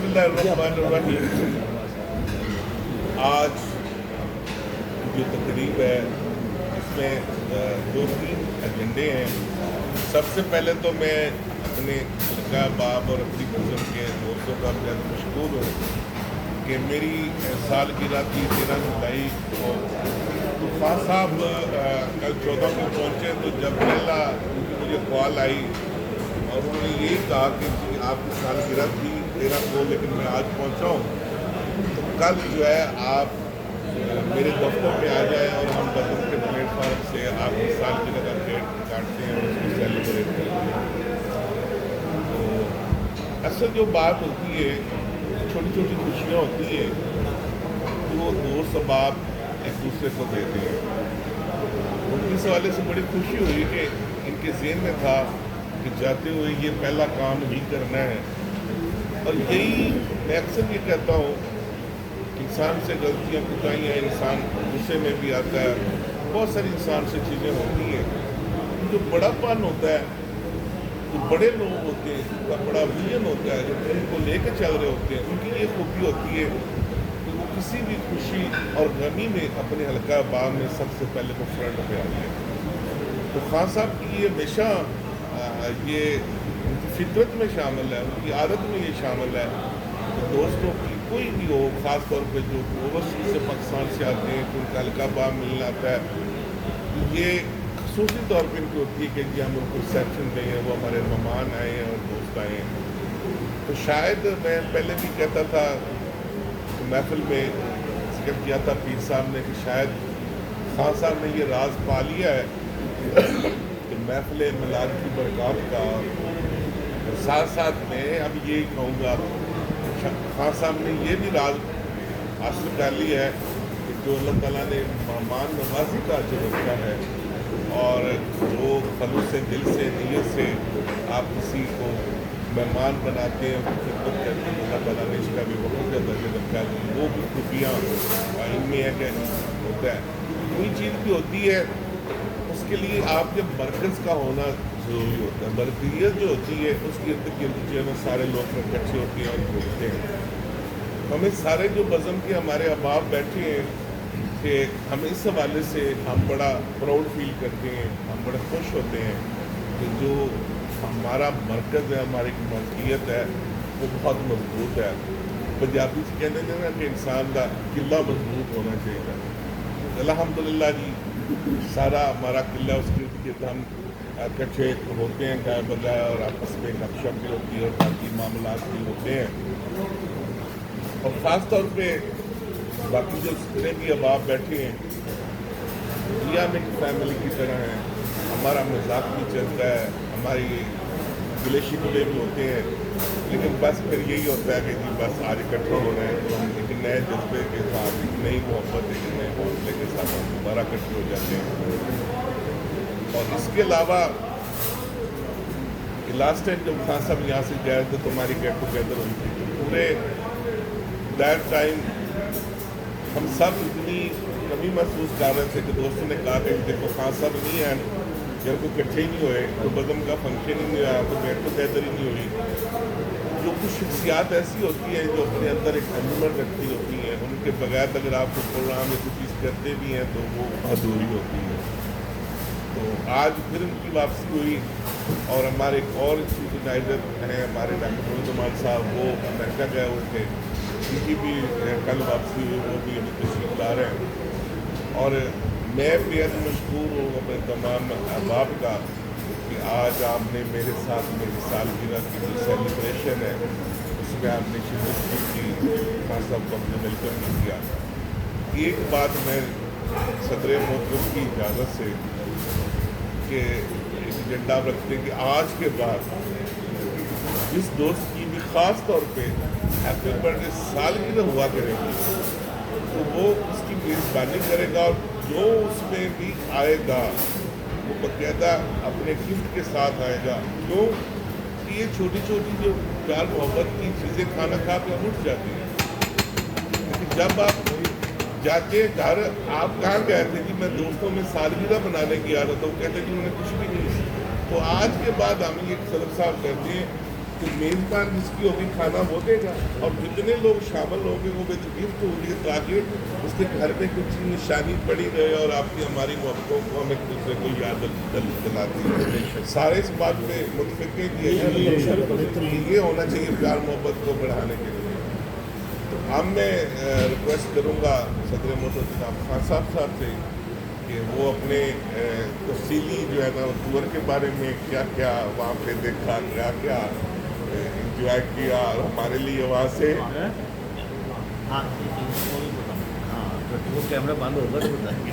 بسم اللہ الرحمن الرحیم. آج جو تقریب ہے اس میں دو تین ایجنڈے ہیں. سب سے پہلے تو میں اپنے لڑکا باپ اور اپنی بزرگ کے دوستوں کا بہت مشکور ہوں کہ میری سالگرہ کی 13 جولائی کو طوفان صاحب کل 14 کو پہنچے تو جب پہلا مجھے کال آئی اور انہوں نے یہی کہا کہ آپ کی سالگرہ تھی 13 کو لیکن میں آج پہنچا ہوں تو کل جو ہے آپ میرے دفتر میں آ جائیں اور ہم دفتر کے پلیٹ فارم سے آپ کی سالگرہ کا کیک کاٹتے ہیں اور اس کو سیلیبریٹ کرتے ہیں. تو اصل جو بات ہوتی ہے چھوٹی چھوٹی خوشیاں ہوتی ہیں وہ دوست احباب ایک دوسرے کو دیتے ہیں. ان اس حوالے سے بڑی خوشی ہوئی کہ ان کے ذہن میں تھا کہ جاتے ہوئے یہ پہلا کام ہی کرنا ہے. اور یہی میں اکثر یہ کہتا ہوں کہ انسان سے غلطیاں کوتاہیاں انسان غصے میں بھی آتا ہے, بہت ساری انسان سے چیزیں ہوتی ہیں. جو بڑا پن ہوتا ہے جو بڑے لوگ ہوتے ہیں کا بڑا ویژن ہوتا ہے جو ان کو لے کے چل رہے ہوتے ہیں ان کی یہ خوبی ہوتی ہے کہ وہ کسی بھی خوشی اور غمی میں اپنے حلقہ باغ میں سب سے پہلے وہ فرنٹ پہ آتے ہیں. تو خان صاحب کی یہ ہمیشہ یہ ان کی فطرت میں شامل ہے, ان کی عادت میں یہ شامل ہے کہ دوستوں کی کوئی بھی ہو, خاص طور پہ جو اوورسیز سے پاکستان سے آتے ہیں کہ ان کا حلقہ باغ ملنا آتا ہے, یہ خصوصی طور پہ ان کی ہوتی ہے کہ جی ہم ان کو ریسیپشن دیں ہیں, وہ ہمارے مہمان آئے ہیں اور دوست آئے ہیں. تو شاید میں پہلے بھی کہتا تھا کہ محفل میں ذکر کیا تھا پیر صاحب نے کہ شاید خان صاحب نے یہ راز پا لیا ہے کہ محفل میلاد کی برکات کا. اور ساتھ ساتھ میں اب یہی کہوں گا خان صاحب نے یہ بھی راز حاصل کر لیا ہے کہ جو اللہ تعالیٰ نے مہمان نوازی کا جو رکھا ہے اور جو خلوص دل سے نیت سے آپ کسی کو مہمان بناتے ہیں خدمت کرتے ہیں, اللہ تعالیٰ نے اس کا بھی بہت زیادہ درجہ رکھا ہے. وہ بھی خوبیاں ان میں ہے کہ ہوتا ہے. کوئی چیز بھی ہوتی ہے اس کے لیے آپ کے مرکز کا ہونا ضروری ہوتا ہے. مرکزیت جو ہوتی ہے اس کی ارد گرد جو ہے نا سارے لوگ اکٹھے ہوتے ہیں اور جڑتے ہیں. ہمیں سارے جو بزم کے ہمارے احباب بیٹھے ہیں کہ ہم اس حوالے سے ہم بڑا پراؤڈ فیل کرتے ہیں, ہم بڑے خوش ہوتے ہیں کہ جو ہمارا مرکز ہے, ہماری مرکزیت ہے وہ بہت مضبوط ہے. پنجابی سے کہتے ہیں نا کہ انسان کا قلعہ مضبوط ہونا چاہیے. الحمدللہ جی سارا ہمارا قلعہ اس کے ہم اکٹھے ہوتے ہیں گائے بگائے اور آپس میں گپ شپ بھی ہوتی ہے اور باقی معاملات بھی ہوتے ہیں. اور خاص طور پہ باقی جو جتنے بھی احباب بیٹھے ہیں انڈیا میں فیملی کی طرح ہیں. ہمارا مذاق بھی چلتا ہے, ہماری گلے شکوے بھی ہوتے ہیں, لیکن بس پھر یہی ہوتا ہے کہ جی بس آج اکٹھے ہو رہے ہیں تو ہم ایک نئے جذبے کے ساتھ ایک نئی محبت ایک نئے حوصلے کے ساتھ ہم دوبارہ اکٹھے ہو جاتے ہیں. اور اس کے علاوہ لاسٹ ٹائم جب خان صاحب یہاں سے گئے تو تمہاری گیٹ ٹوگیدر ہوئی تھی تو پورے دیٹ ٹائم ہم سب اتنی کمی محسوس کر رہے تھے کہ دوستوں نے کہا کہ دیکھو خان صاحب نہیں ہیں جب کوئی اکٹھے ہی نہیں ہوئے تو بزم کا فنکشن ہی نہیں ہوا, تو گیٹ ٹوگیدر ہی نہیں ہوئی. جو کچھ شخصیات ایسی ہوتی ہیں جو اپنے اندر ایک انجمن رکھتی ہوتی ہیں, ان کے بغیر اگر آپ کو پروگرام یا کچھ چیز کرتے بھی ہیں تو وہ ادھوری ہوتی ہے. تو آج پھر ان کی واپسی ہوئی اور ہمارے ایک اور انسٹیٹیوشنائزر ہیں ہمارے ڈاکٹر محمد صاحب, وہ امریکہ گئے ہوئے تھے, ان کی بھی کل واپسی ہوئی, وہ بھی ابھی تشریف لا رہے ہیں. اور میں بےحد مشکور ہوں اپنے تمام احباب کا کہ آج آپ نے میرے ساتھ میری سالگرہ کی جو سیلیبریشن ہے اس میں آپ نے شرکت کی, خان صاحب کو اپنے ویلکم بھی کیا. ایک بات میں صدر محترم کی اجازت سے کہ ایک ایجنڈا رکھتے ہیں کہ آج کے بعد جس دوست کی بھی خاص طور پہ ہیپی برتھ ڈے سالگرہ ہوا کرے گی تو وہ اس کی میزبانی کرے گا, اور جو اس میں بھی آئے گا وہ باقاعدہ اپنے گفٹ کے ساتھ آئے گا. کیوں کہ یہ چھوٹی چھوٹی جو پیار محبت کی چیزیں کھانا کھا کے اٹھ جاتی ہیں, لیکن جب آپ جاتے گھر آپ کہاں گئے تھے جی میں دوستوں میں سالگرہ بنانے کی آ رہا تھا, وہ کہتے ہیں کہ انہوں نے کچھ بھی نہیں. تو آج کے بعد ہم یہ صدر صاحب کہتے ہیں تو میزبان جس کی ہوگی کھانا وہ دے گا، اور جتنے لوگ شامل ہوں گے وہ ود گفٹ ہوگی، تاکہ اس کے گھر میں کچھ نشانی پڑی رہے اور آپ کی ہماری محبتوں کو ہم ایک دوسرے کو یاد دلاتی ہے۔ سارے اس بات پہ متفق ہیں کہ یہ ہونا چاہیے پیار محبت کو بڑھانے کے لیے۔ تو اب میں ریکویسٹ کروں گا صدر محترم خان صاحب سے کہ وہ اپنے تفصیلی جو ہے نا ٹور کے بارے میں کیا کیا وہاں پہ دیکھا، کیا کیا انجوائے کیا، اور ہمارے لیے وہاں سے ہاں وہ کیمرہ بند ہوگا تو بتائیں گے۔